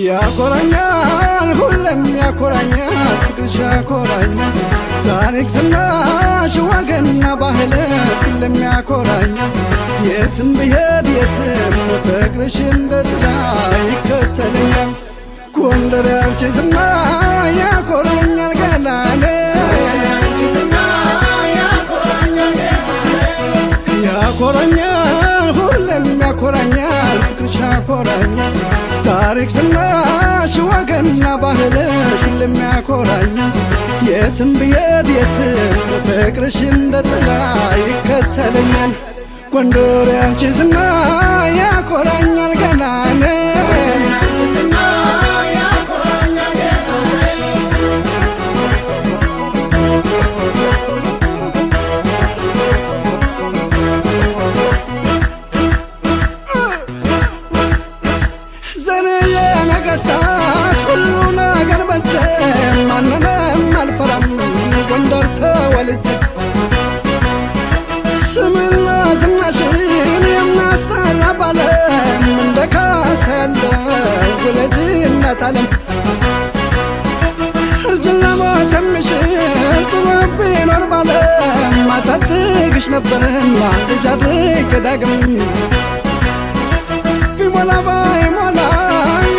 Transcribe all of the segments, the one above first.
ያኮራኛል ሁሌም ያኮራኛል ፍቅርሽ ያኮራኛል ታሪክ ዝናሽ ወግና ባህል ሁሌም ያኮራኛል የትም ብሄድ የትም ፍቅርሽ እንደ ጥላ ይከተለኛል ጎንደር ያንቺ ዝና ያኮራኛል ገናኔ ያኮራኛል ሁሌም ያኮራኛል ፍቅርሽ ያኮራኛል ታሪክ ዝናሽ ወግና ባህልሽ ሁሌም ያኮራኛል የትም ብሄድ የትም ፍቅርሽ እንደ ጥላ ይከተለኛል ጎንደር ያንቺ ዝና ያኮራኛል ገናኔ ጎንደር ተወልጄ ስምና ዝናሽን የማስጠራ ባለም እንደ ካሳ ያለ ውለጅነት ዓለም እርጅና ሞተምሽር ጥበብ ቢኖር ባለም ማሳድግሽ ነበርና ልጅ አድርጌ ዳግም ቢሞላ ባይሞላ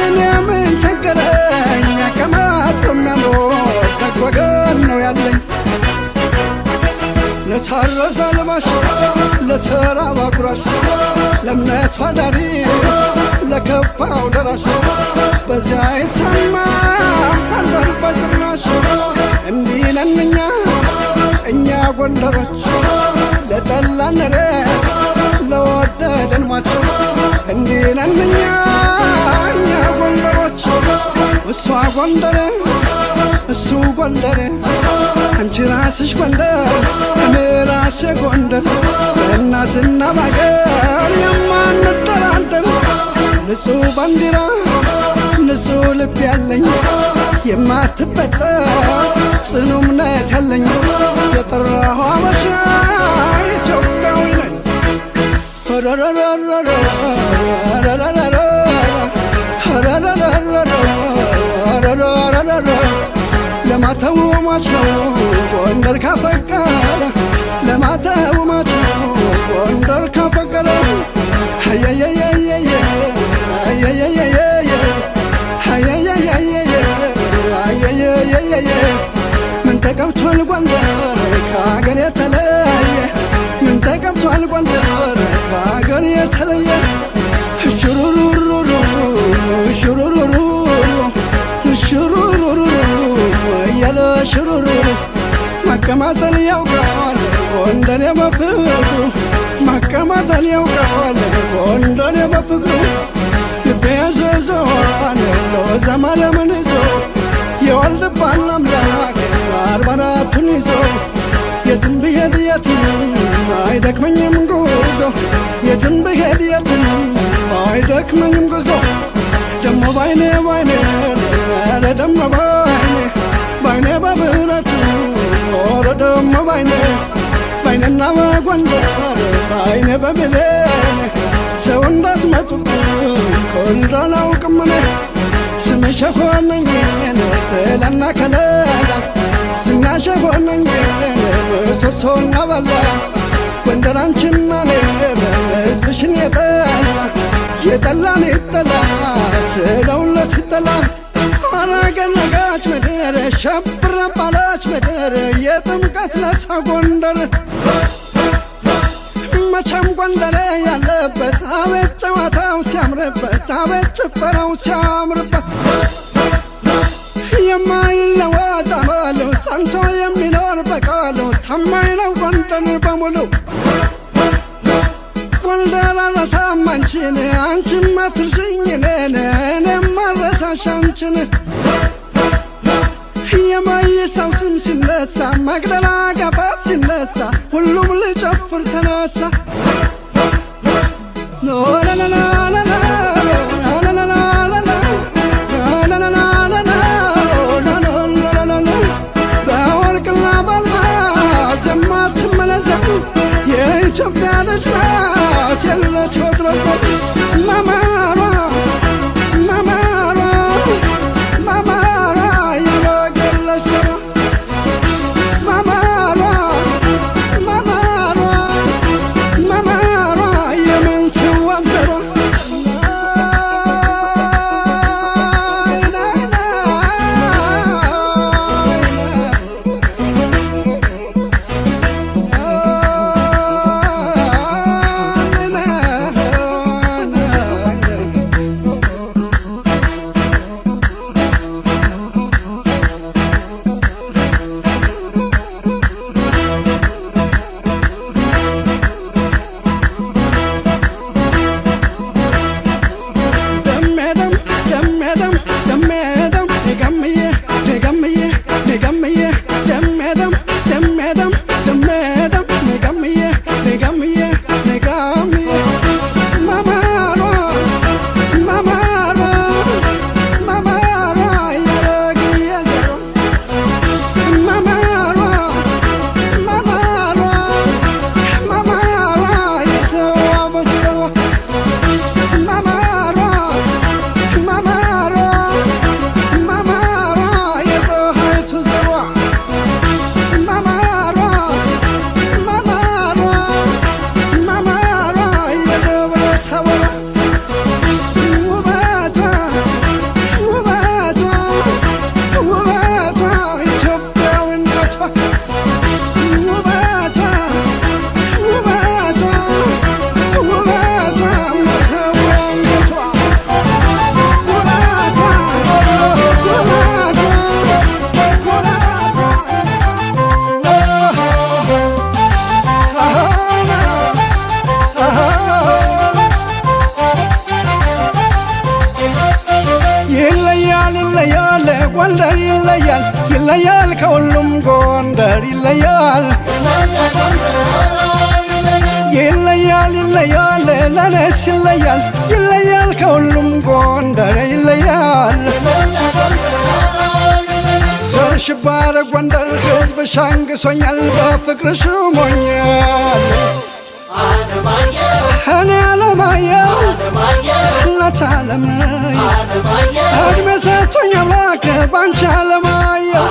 እኔ ምን ቸገረኝ አቀማጥሎ የሚያኖር ደግ ወገን ነው ያለኝ ለታረዘ ልባሽ ለተራበ ጉራሽ ለእምነቷ ዳሪ ለከፋው ደራሽ በዚያ ይታማ ጎንደር በጭራሽ እንዲህ ነን እኛ ጎንደሮች ለጠላን ለወደደን ሟች እንዲህ ነን እኛ ጎንደሮች እሷ ጎንደር እሱ ጎንደር አንቺ ራስሽ ጎንደር እኔ ራሴ ጎንደር በእናትና ባገር የማንደራደር ንጹሕ ባንዲራ ንጹሕ ልብ ያለኝ የማትበጠስ ጽኑ እምነት ያለኝ የጠራሁ አበሻ ኢትዮጵያዊ ነኝ ለማተው ሟች ነው ጎንደር ካፈቀረ ለማተው ሟች ነው ጎንደር ካፈቀረ ምን ተቀብቷል ጎንደር ከአገር የተለየ ምን ተቀብቷል ጎንደር ከአገር የተለየ ሽሩሩሩሩ ሽሩሩሩ ሽሩሩሩ እያለ ሽሩሩ ማቀማጠል ያውቃል ጎንደር በፍቅሩ ማቀማጠል ያውቃል ጎንደር በፍቅሩ ልቤ ያዘዘዋል ለዘማለምን ይዞ የወልድባን አምላክ 44ቱን ይዞ የትም ብሄድ የትም አይደክመኝም ጉዞ የትም ብሄድ የትም አይደክመኝም ጉዞ ደሞ ባይኔ ኧረ ደሞ ባይኔ በብረቱ ኧረ ደሞ ባይኔና በጎንደር ባይኔ በብሌን ሰው እንዳትመጡብኝ ጎንደር አላውቅም እኔ ስምሽ ሆነኝ ጥላና ከለላ ዝናሽ ሆነኝ ምሰሶና በላ ጎንደር አንቺና እኔ ሕዝብሽን የጠላን ይጠላ ስለውለት ይጠላ አረገነጋች ምድር ሸብረ ባላች ምድር የጥምቀት ለታ ጎንደር መቼም ጎንደር ያለበት አቤት ጨዋታው ሲያምርበት አቤት ጭፈራው ሲያምርበት የማይለወጥ አመሉ ጸንቶ የሚኖር በቃሉ ታማኝ ነው ጎንደር በሙሉ ጎንደር አልረሳም አንቺን አንቺም አትርሽኝ እኔም አልረሳሽ አንቺን የማይሳው ስም ሲነሳ መቅደላ ጋፋት ሲነሳ ሁሉም ልጨፍር ተነሳ በወርቅና በአልማዝ የማትመለዘብ የኢትዮጵያ ልጅ ናት የለች ወትሮት ማማሯ ጎንደር ይለያል ይለያል ከሁሉም ጎንደር ይለያል ይለያል ይለያል ለነስ ይለያል ይለያል ከሁሉም ጎንደር ይለያል ዘርሽ ባረ ጎንደር ሕዝብ ሻንግሶኛል በፍቅርሽ ሞኛል እኔ አለማየሁ እናት አለማየሁ እድሜ ሰጥቶኝ አምላክ ባንቺ አለማየሁ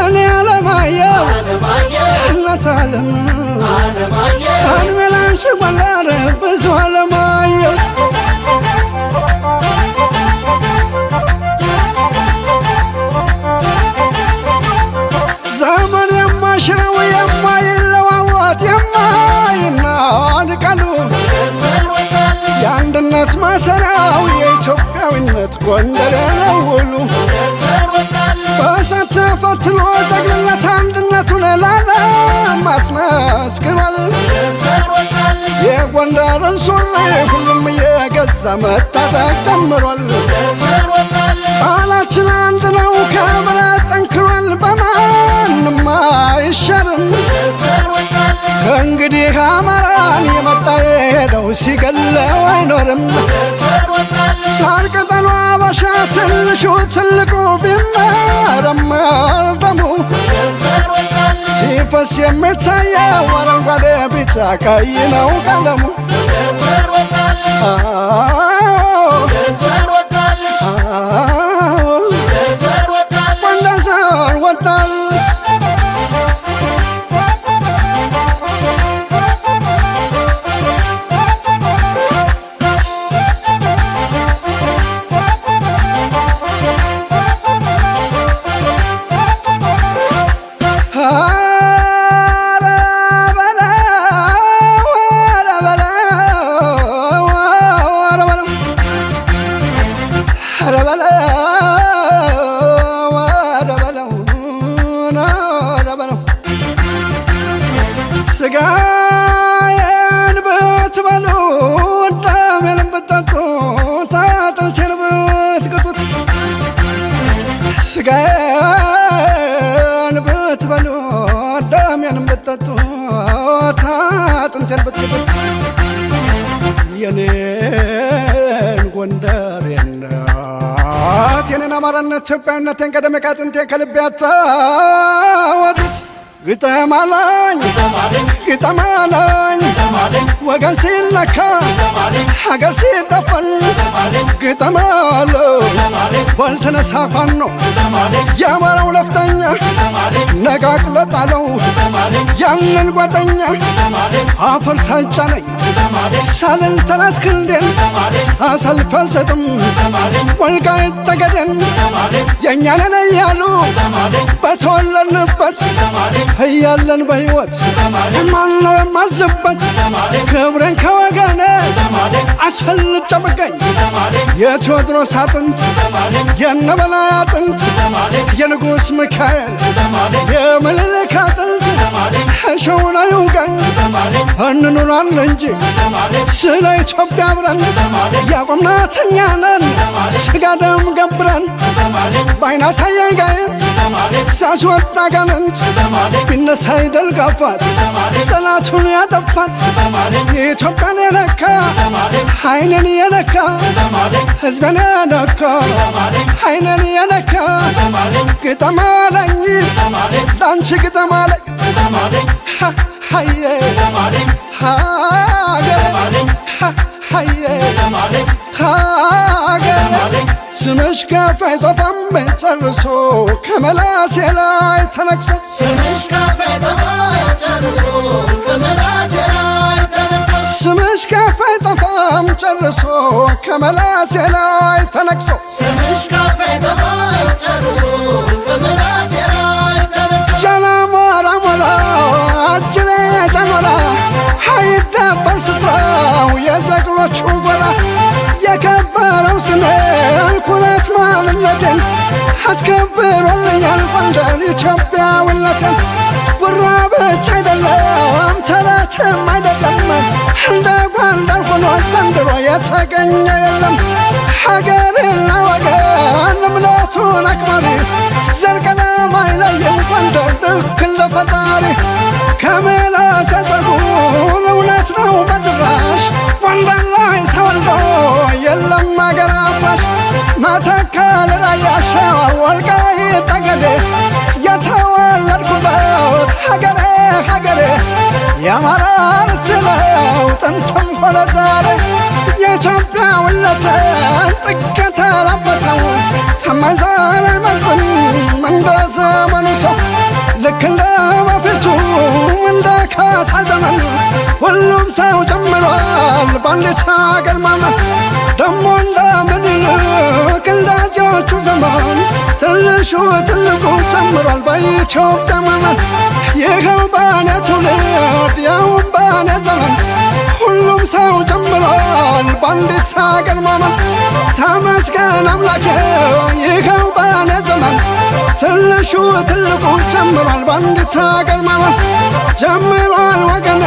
እኔ አለማየሁ እናት አለማየሁ እድሜ ላንቺ ጎንደር ብዙ አለማየሁ ዘመን የማይሽረው የማይለዋወጥ የማይናድ ቃሉ የአንድነት ማሰሪያው የኢትዮጵያዊነት ጎንደር ነው ውሉ በእሳት ተፈትኖ ጀግንነት አንድነቱን ለዓለም አስመስክሯል የጎንደርን ሱሪ ሁሉም እየገዛ መታጠቅ ጀምሯል ባህላችን አንድ ነው ከብረት ጠንክሯል በማንም አይሻርም እንግዲህ አማራን የመጣ የሄደው ሲገለው አይኖርም ሳር ቅጠሉ አበሻ ትንሹ ትልቁ ቢመረመር ደሙ ሲፈስ የሚታየው አረንጓዴ ቢጫ ቀይ ነው ቀለሙ ወንደሰር ወጣል ስጋዬን ብትበሉ ደሜን ብትጠጡ አጥንቴን ብትግጡት ስጋዬን ብትበሉ ደሜን ብትጠጡ አጥንቴን ብትግጡት የኔን ጎንደር የናት የኔን አማራነት ኢትዮጵያዊነቴን ቀደም ከአጥንቴ ከልቤ አታወጡት ግጠም አለኝ ግጠም አለኝ ወገን ሲለካ ሀገር ሲደፈር ግጠም አለኝ በል ተነሳ ፋኖ የአማራው ነፍጠኛ ነቃቅሎ ጣለው ያንን ጓደኛ አፈር ሳይጫነኝ ሳልንተራስ ክንዴን አሳልፌ አልሰጥም ወልቃይት ጠገዴን የእኛ ነን እያሉ በተወለድንበት እያለን በሕይወት ማነው የማዝበት ክብሬን ከወገኔ አስፈልጬ ብገኝ የቴዎድሮስ አጥንት የነበላይ አጥንት የንጉሥ ሚካኤል የምኒልክ አጥንት እሾውን አይውጋኝ እንኑራለን እንጂ ስለ ኢትዮጵያ አብረን ያቆምናት እኛ ነን ስጋ ደም ገብረን በዓይን አሳየኝ ጋየት ሳስወጣ ጋንንት ቢነሳ አይደል ጋፋት ጠላቱን ያጠፋት የኢትዮጵያን የነካ ዓይንን የነካ ሕዝብን የነካ ዓይንን የነካ ግጠም አለኝ ላንቺ ግጠም አለኝ ሃዬ ሀገር ሃዬ ሀገር ስምሽ ከፍ አይጠፋም ጨርሶ ከመላሴ ላይ ተነቅሶ ስምሽ ከፍ አይጠፋም ጨርሶ ከመላሴ ላይ ተነቅሶ ስምሽ ከፍ አይጠፋም ጨርሶ ከመላሴ ላይ ተነቅሶ ስምሽ ከፍ አይጠፋም ጨርሶ ከመላሴ ላይ ተነቅሶ ጀነሞራ ሞራ አጅሬ ጀነሞራ አይደፈር ስፍራው የጀግኖቹ ጎራ የከበረው ስሜን ኩራት ማንነቴን አስከብሮልኛል ጎንደር ኢትዮጵያዊነቴን ጉራ ብቻ አይደለም ተረትም አይደለም እንደ ጎንደር ሆኖ ዘንድሮ የተገኘ የለም ሀገርና ወገን የልምነቱን አክባሪ ዘር ቀለም አይለይም ጎንደር ልክ እንደ ፈጣሪ ከምላስ ፀጉር እውነት ነው በጭራሽ ጎንደር ላይ ተወልዶ የለም አገር አፍራሽ መተከል ራያ ሸዋ ወልቃይት ጠገዴ የተወለድኩበት ሀገሬ ሀገሬ የአማራ ርስት ነው ጥንትም ሆነ ዛሬ የኢትዮጵያዊነትን ጥግ የተላበሰው ከማይዛን አይመርጥም እንደ ዘመኑ ሰው ልክ እንደ በፊቱ እንደ ካሳ ዘመን ሁሉም ሰው ጀምሯል በአንዲት ሀገር ማመን ደሞ እንደ ምኒልክ እንዳዚዎቹ ዘመን ትንሹ ትልቁ ጀምሯል በኢትዮጵያ ማመን ይኸው በኔ ትውልድ ያውም በኔ ዘመን ሁሉም ሰው ጀምሯል በአንዲት ሀገር ማመን ተመስገን አምላኬ ይኸው በኔ ዘመን ትንሹ ትልቁ ጀምሯል በአንዲት ሀገር ማመን ጀምሯል ወገኔ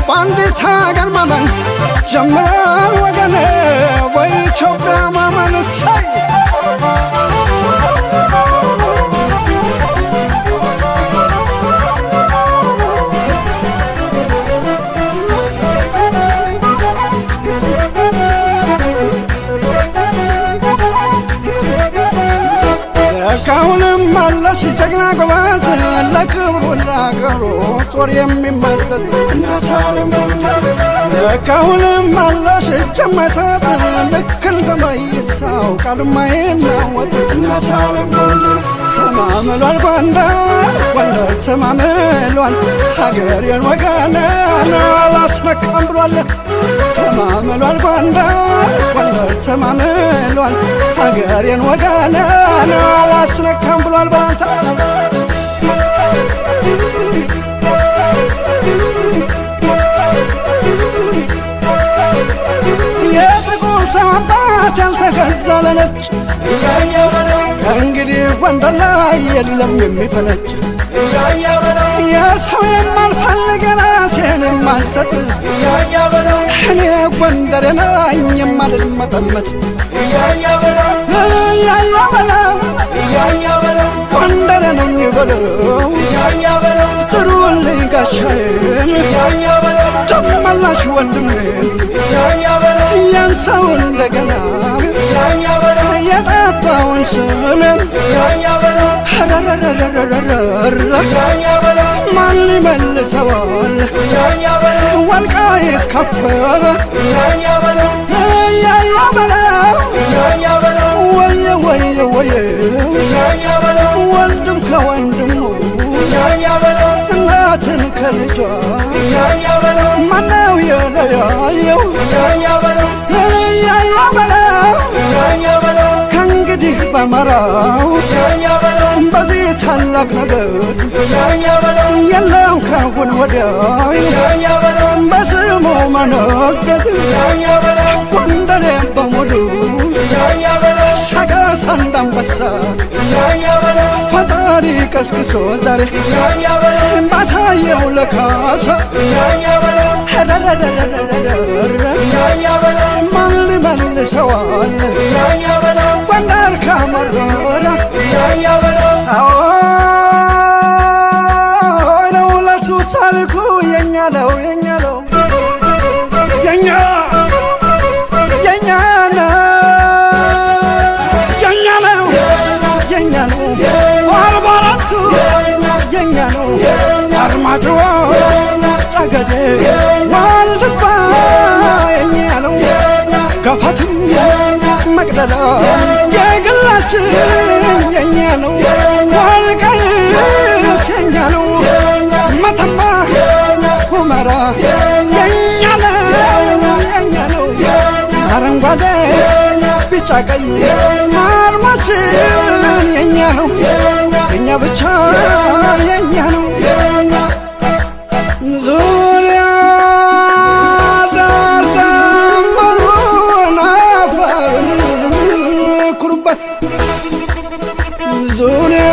በአንዲት ሀገር ማመን ጀምሯል ወገኔ በኢትዮጵያ ማመን ሳይ ካሁንም አለሽ ጀግና ጎበዝ ለክብሩ ለአገሩ ጦር የሚመዘዝ ካሁንም አለሽ እጅ የማይሰጥ ልክ እንደ መይሳው ቃሉ የማይናወጥ ተማምሏል ጎንደር ጎንደር ተማምሏል ሀገሬን ወገኔን አላስነካም ብሏል ተማምሏል ጎንደር ጎንደር ተማምሏል ሀገሬን ወገኔን አላስነካም ብሏል ባንተ የጥቁር ሰው አባት ያልተገዛ ለነጭ ከእንግዲህ ጎንደር ላይ የለም የሚፈነጭ የሰው የማልፈልግ ራሴን የማልሰጥ እኔ ጎንደሬ ነኝ የማልመጠመጥ እያያ በለው ጎንደሬ ነኝ በለው ጥሩልኝ ጋሻዬን ጨመላሽ ወንድሜን ያን ሰው እንደገና የጠፋውን ስሜን ማን ይመልሰዋል ወልቃይት ከበረ እያያ በለው ወየ ወንድም ከወንድሙ እናትን ከልጇ ማነው የለያየው እያያ በለው ከእንግዲህ በመራው በዚህ ታላቅ ነገድ የለም ካሁን ወዲያ በስሙ መነገድ ጎንደሬ በሙሉ ሰቀስ አንዳንበሳ ፈጣሪ ቀስቅሶ ዛሬ ባሳየው ለካሳ ማን ሊመልሰዋል ጎንደር ካመረረ ለሁለቱ ታሪኩ የኛ ነው የኛ ነው የኛ ነው አርባ አራቱ የኛ ነው አርማጭሆ ጠገዴ ዋልድባ የኛ ነው ገፋትም መቅደላ የግላችን የኛ ነው ወልቃይት የኛ ነው መተማ ሁመራ የኛ ነው አረንጓዴ ቢጫ ቀይ አርማችን የኛ ነው የኛ ብቻ የኛ ነው ዙሪያ ዳር ደንበሩን አፈሩን ኩሩበት ዙሪያ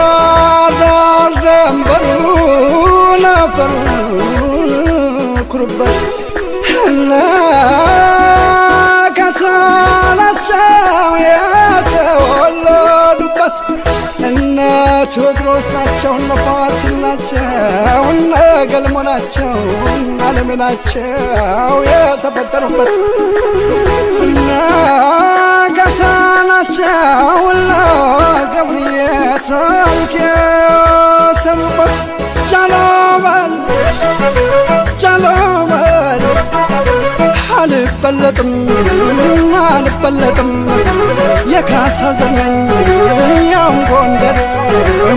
ዳር ደንበሩን አፈሩን ኩሩበት ከሳላቸው የተወለዱ ቴዎድሮስ ናቸው እነ ፋሲል ናቸው እነ ገልሞ ናቸው እነ አለሜ ናቸው የተፈጠሩበት እነ ገሳ ናቸው እነ ገብርዬ ታሪክ የሰሩበት ጃሎበል ጃሎበል አልበለጥም አልበለጥም የካሳ ዘመን ያውን ጎንደር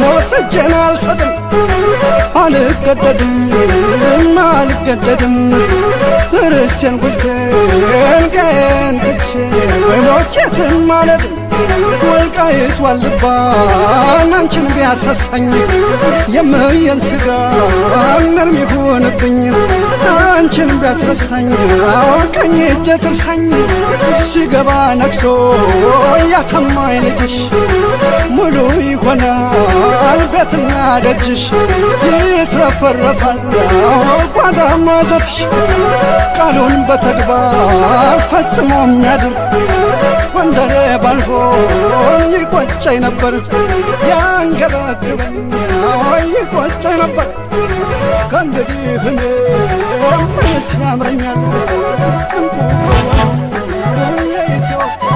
ሞት እጄን አልሰጥም አልገደድም አልገደድም ርስቴን ጉልቴን ቀዬን ትቼ ሞት የትም አልሄድም ወልቃይት ዋልባን አንቺን ቢያሳሳኝ የምየን ስጋ እርም ይሁንብኝ አንቺን ቢያስረሳኝ ቀኝ እጄ ትርሳኝ ሲገባ ነግሶ ያተማኝ ልጅሽ ሙሉ ይሆናል ቤትና ደጅሽ ይትረፈረፋል ጓዳ ማጀትሽ ቃሉን በተግባር ፈጽሞ የሚያድር ጎንደሬ ባልሆን ይቆጨኝ ነበር ያንገበግበኝ ይቆጨኝ ነበር ከእንግዲህ እኔ ምንስ ያምረኛል እንቁ የኢትዮጵያ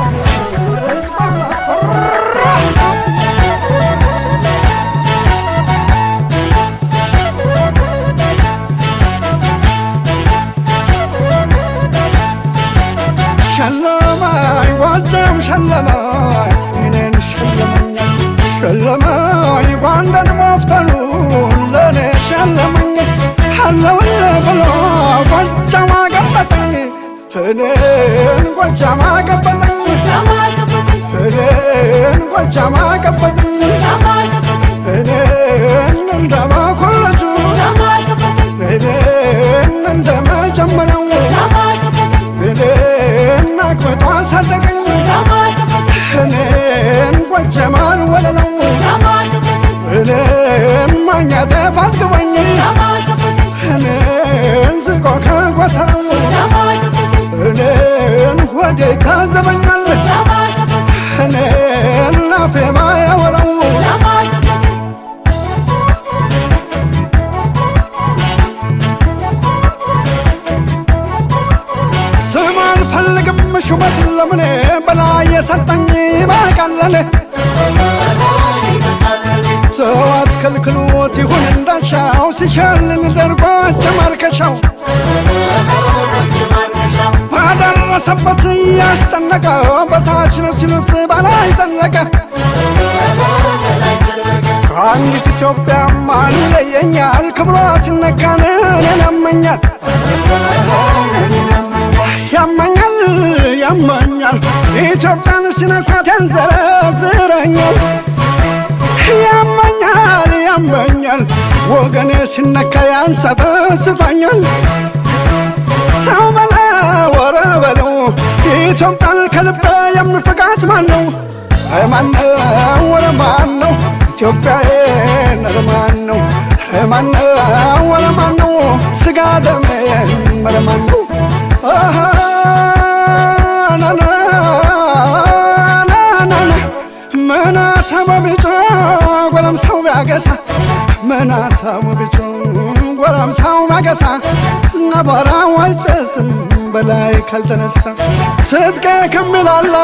ሸለማኝ ጎጃም ሸለማኝ እኔን ሸለመኛል ሸለማኝ ጎንደር መፍተሉን ለእኔ ሸለመኝ ሀለውል ብሎ ጎጃም አገበጠኝ እኔን ጎጃም አገበጠኝ እኔን ጎጃም አገበጠኝ እኔን እንደ መኮለጁ እኔን እንደ መጀመሪያው እኔን አግብቶ አሳደገኝ እኔን ጎጃማን ወለለው እኔን ማግኘቴ ፋትግበኝ እኔን ዝቆ ከጎተራው እኔን ሆዴ ታዘበኛል እኔን አፌ ማያወራው ስም አልፈልግም ሹመት ለምኔ በላይ የሰጠኝ ይበቃለኔ ሰው አትከልክሎት ይሁን እንዳሻው ሲሸልል ደርጎ ጀማርከሻው ባደረሰበት ያስጨነቀ በታች ነው ሲሉት በላይ ዘለቀ ከአንዲት ኢትዮጵያ ማን ይለየኛል ክብሯ ሲነካን እኔን ያመኛል ያመኛል ያመኛል ኢትዮጵያን ሲነኳት ያንዘረዝረኛል ያመኛል ያመኛል ወገኔ ሲነካ ያንሰፈስፈኛል ሰው በላ ወረ በለው ኢትዮጵያን ከልቤ የምፈቃት ማነው ማነው ወረ ማነው ኢትዮጵያዬን ኧረ ማነው ማነው ወረ ማነው ስጋ ደሜን ኧረ ማነው ምን አሳበው ቢጮ ጎረምሳው ቢያገሳ ምን አሳበው ቢጮ ጎረምሳው ቢያገሳ አቧራው አይጨስም በላይ ካልተነሳ ስትቄ ከሚላላ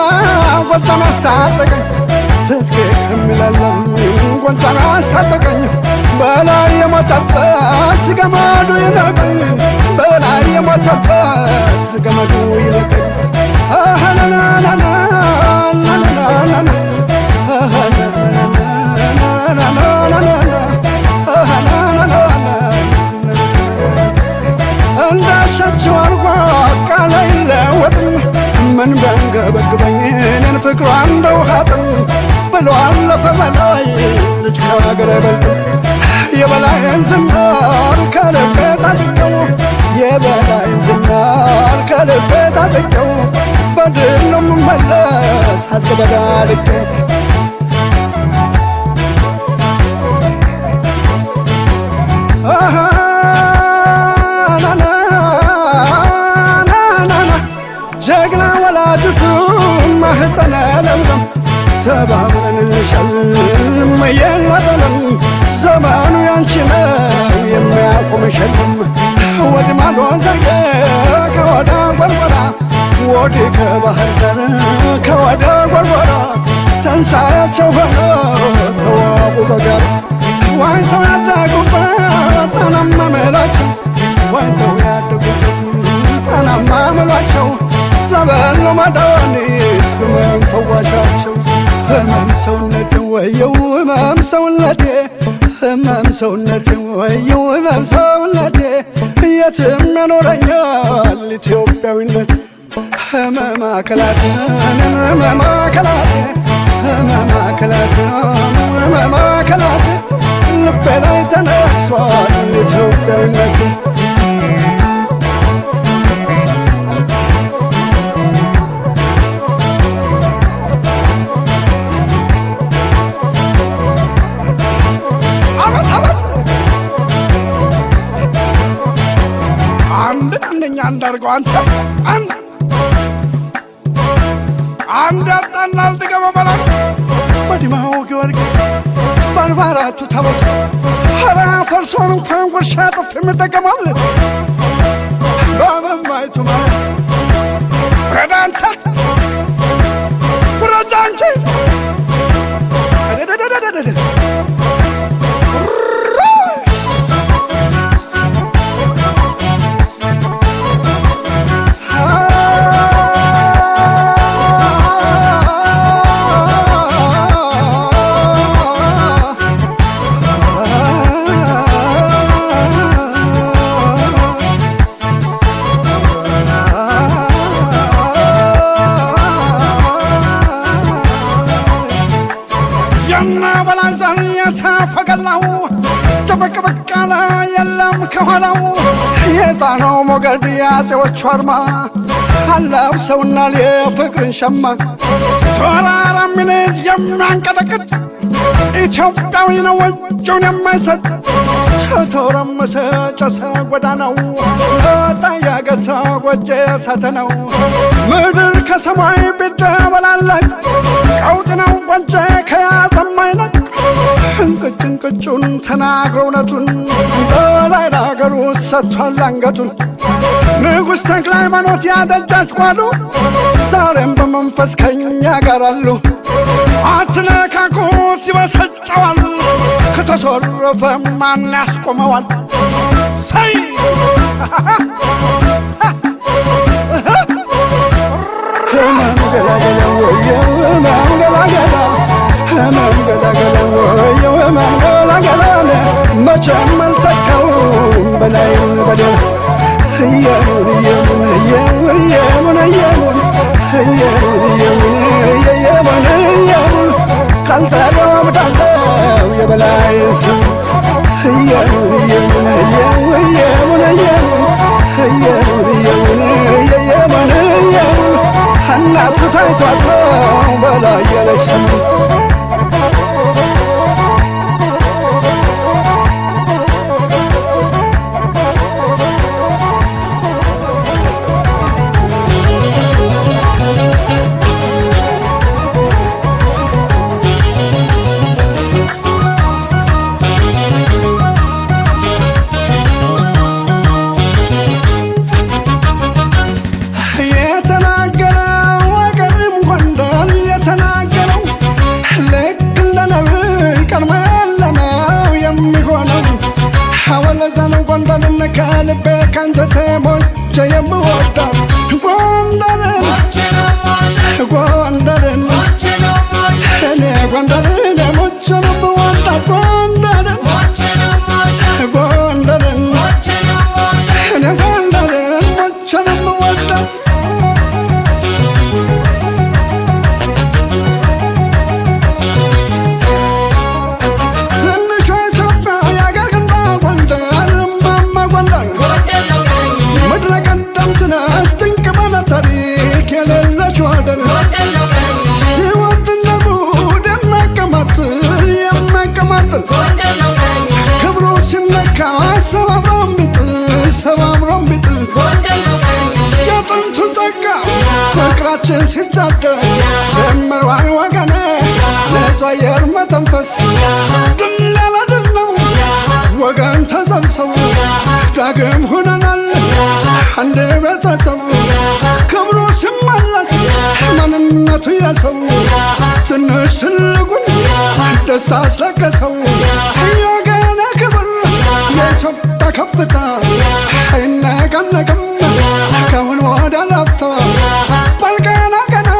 ጎጃም አስታጠቀኝ ስትቄ ከሚላላ ጎጃም አስታጠቀኝ በላይ የሞተበት ገመዱ ይነቀኝ በላይ የሞተበት ገመዱ ይነቀኝ እንዳሻቸው አርጓት ቃል አይለወጥም ምን ቢያንገበግበኝ እኔን ፍቅሯ እንደ ውሃ ጥም ብሎ አለፈ በላይ ልጅ ከሀገር አይበልጥም የበላይን ዝናር ከልቤ ታጥቀው የበላይን ዝናር ከልቤ ታጥቀው በድል ነው የምመለስ አልበዳልቄ ጀግና ወላጅቱ ማህፀነ ለምለም ተባብረንልሻል የለጠለም ዘመኑ ያንቺ ነው የሚያቆምሽ የለም ወደ ማዶ ዘርገ ከወደ ጎርጎራ ወደ ከባህር ዳር ከወደ ጎርጎራ ተንሳያቸው ሆኖ ተዋቡ በጋር ዋይተው ያደጉበት ጣናማ መላቸው ዋይተው ያደጉበት ጣናማ መላቸው ሰበል ነው መድኃኒት ህመም ፈዋሻቸው ህመም ሰውነቴ ወየው ህመም ሰውነቴ ህመም ሰውነቴ ወየው ህመም ሰውነቴ የትም ያኖረኛል ኢትዮጵያዊነት ህመም አካላቴን ህመም አካላቴ ህመም አካላቴ ህመም አካላቴ ልቤ ላይ ተነክሷል ኢትዮጵያዊነት አንዳርገው አንተ አንድ አጣና አልጥገበ መላክ በዲማው ጊዮርጊስ ባልባራቱ ታቦት ኧረ ፈርሶን እንኳን ጉርሻ ጥፍ የምደገማል በመማይቱ ማለት ረዳንተ ረጃንቺ ፈገላው ተበቅበቃላ የለም ከኋላው የጣናው ሞገድ ያጼዎቹ አርማ አላብሰውና የፍቅርን ሸማ ተራራ ሚኔት የሚያንቀጠቅጥ ኢትዮጵያዊ ነው እጁን የማይሰጥ ተተረመሰ ጨሰ ጎዳናው ታያገሰ ጎጄ ሳተነው ምድር ከሰማይ ቢደበላለቅ ቀውጥ ነው ጎጄ ከያዘማይለቅ እንቅጩን ተናግሮ እውነቱን በላይ ለአገሩ ሰጥቷል አንገቱን ንጉሥ ተክለ ሃይማኖት ያደጃች ጓሉ ዛሬም በመንፈስ ከኛ ጋር አሉ አትነካኩ ሲበሰጨዋል ከተሶረፈ ማን ያስቆመዋል ሰይ ህመም ገላገላ ወየው ህመም ገላገላ ህመም ገላገላ ወየው ህመም ገላገላ መቼም አልተካውም በላይም በደል እየሙን እየሙን እየሙን እየሙን እየሙን እየሙን እየሙን ካልተራምዳለው የበላይ ስም እየሙን እየሙን እየሙን እየሙን እየሙን እየሙን እየሙን እናቱ ታይቷት በላይ የለሽም ከልቤ ካንጀቴ ሞቼ የምወዳት ጎንደርን ጎንደርን እኔ ጎንደርን ሞቼ ነው የምወዳት ጎንደርን ጎንደርን እኔ ጎንደርን ሞቼ ነው የምወዳት ክብሩ ሲነካ ሰባብሮም ቢጥል የጥንቱ ጸጋ ፍቅራችን ሲታደስ ጀምሯል ወገኔ ንጹህ አየር መተንፈስ ድል ያለ ድል ነው ወገን ተሰብሰቡ ዳግም ሆነናል አንድ ቤተሰብ ክብሩ ሲመለስ ማንነቱ የሰው ትንሽ ትልቁን ደስታ አስለቀሰው የወገነ ክብር የኢትዮጵያ ከፍታ አይነቀነቅም ከአሁን ወደ ላፍታ ባልቀና ቀና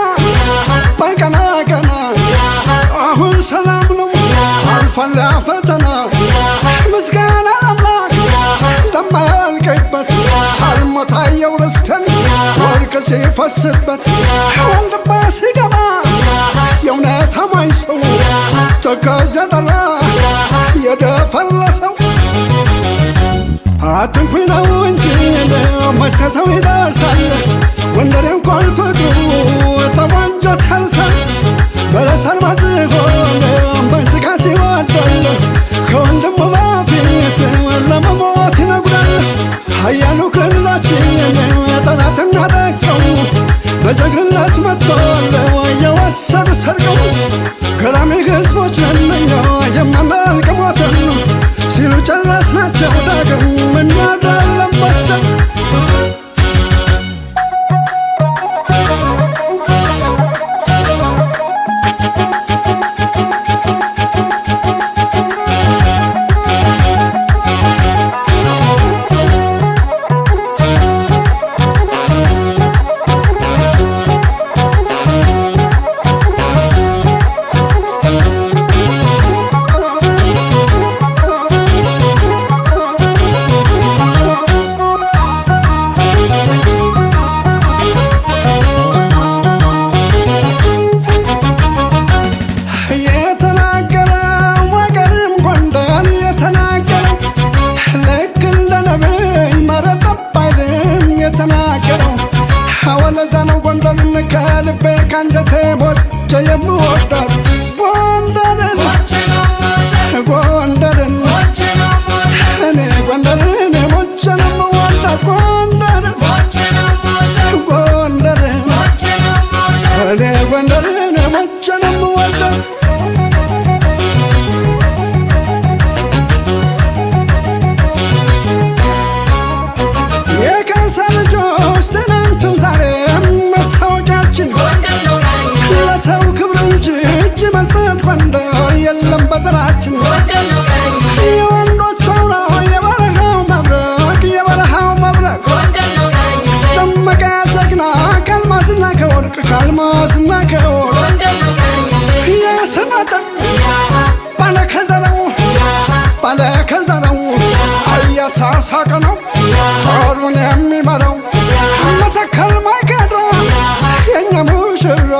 ባልቀና ቀና አሁን ሰላም ነው አልፏል ፈተና ምስጋና ለአምላክ ለማያልቅበት አልሞታየው ርስትን ወርቅ ሲፈስበት ወልድባ ሲገባ የእውነት አማኝ ሰው ተከዘ ጠራ የደፈረሰው አትንኩኝ ነው እንጂ መች ከሰው ይደርሳል ወንደሬ እንኳን ፍቅሩ ተወንጀት ያልሳል በለሰር ባትሆን በጭቃት ይወዳል ከወንድሙ በፊት ለመሞት ይነጉዳል ኃያሉ ክልላችን ጠላትን አደቀው በጀግንነት መጥተዋል የወሰዱ ሰርቀው ገራሚ ሕዝቦች ነን የማናልቅ ሞተን ሲሉ ጨረስናቸው ዳግም እናዳለን በስተን ከልቤ ካንጀቴ ሞቼ የምወዳት ጎንደርን ጎንደርን እኔ ጎንደርን ሞቼ ነው የምወዳት ጎንደርን ጎንደርን እኔ ጎንደርን ሞቼ ነው የምወዳት የካሳ ልጆች ትናንትም ዛሬም ለሰው ክብር እንጂ እጅ መስጠት ጎንደር የለም በዘራችን የወንዶች አውራ የበረሃው መብረቅ የበረሃው መብረቅ ደመቀ ጀግና ከአልማዝና ከወርቅ ከአልማዝና ከወርቅ የስመጥር ባለከዘራው ባለከዘራው እያሳሳቀ ነው ጦሩን የሚመራው መተከል ማይካድራ የኛ ሙሽራ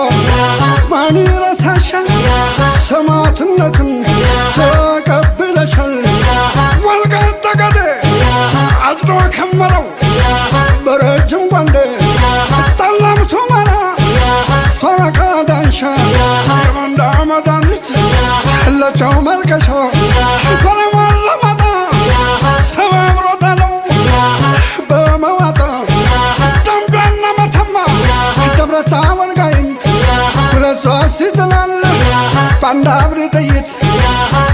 ማን ይረሳሻል ሰማዕትነትን ተቀብለሻል ወልቃይት ጠገዴ አጭዶ ከመረው በረጅም ጓንዴ ጠለምቱ መራ ፈረቃ ዳንሻ የወንዳ መድኃኒት ለጨው መልቀሻ ኮረማን ለማጣ ሰባብሮ ጣለው በመዋጣ ደምቢያና መተማ ደብረታ ወልቃይት ሁለት ሶስት ይጥላል በአንድ አብሪ ጥይት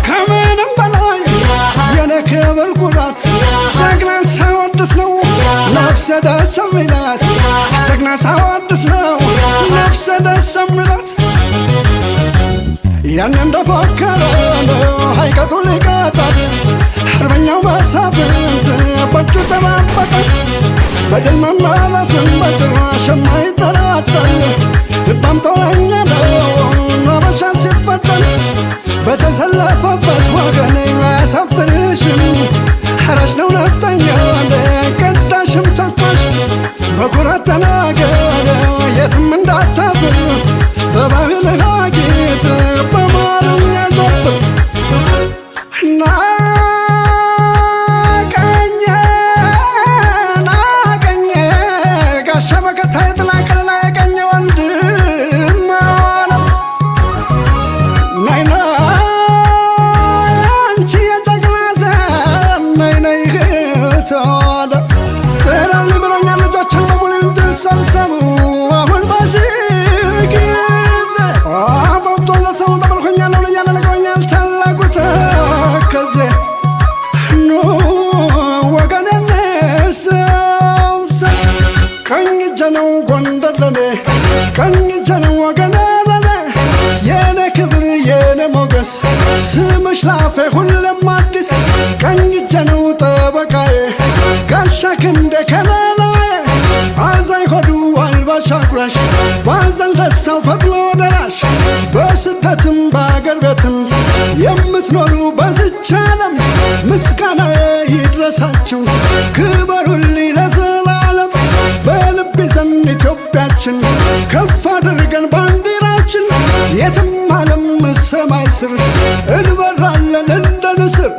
ከምንም በላይ የኔ ክብር ኩራት ጀግና ሳወድስ ነው ነፍሰ ደስ የሚላት ጀግና ሳወድስ ነው ነፍሰ ደስ የሚላት ያን እንደፎከረ ሀይቀቱ ሊቀጣት አርበኛው መሳፍንት በእጁ ተባበቃት በድል መመለስን በጭራሽ የማይጠራጠር ልባም ጦረኛ ነው አበሻን ሲፈጠን በተሰለፈበት ወገን አያሳፍርሽም ሐራሽ ነው ነፍጠኛ ቀዳሽም ተኳሽ በኩራት ተናገር የትም እንዳታፍር በባህልህ አጊጥ በማርኛ ዘፍር ናቀኘ ጋሻ መከታ የጥላ ቀለላ ያቀኘ ወንድ አዳራሽ ባዘን ደስታው ፈጥኖ ደራሽ በስደትም በአገር ቤትም የምትኖሩ በዝች ዓለም ምስጋናዬ ይድረሳችሁ ክበሩልኝ ለዘላለም በልብ ይዘን ኢትዮጵያችን ከፍ አድርገን ባንዲራችን የትም ዓለም ሰማይ ስር እንበራለን እንደ ንስር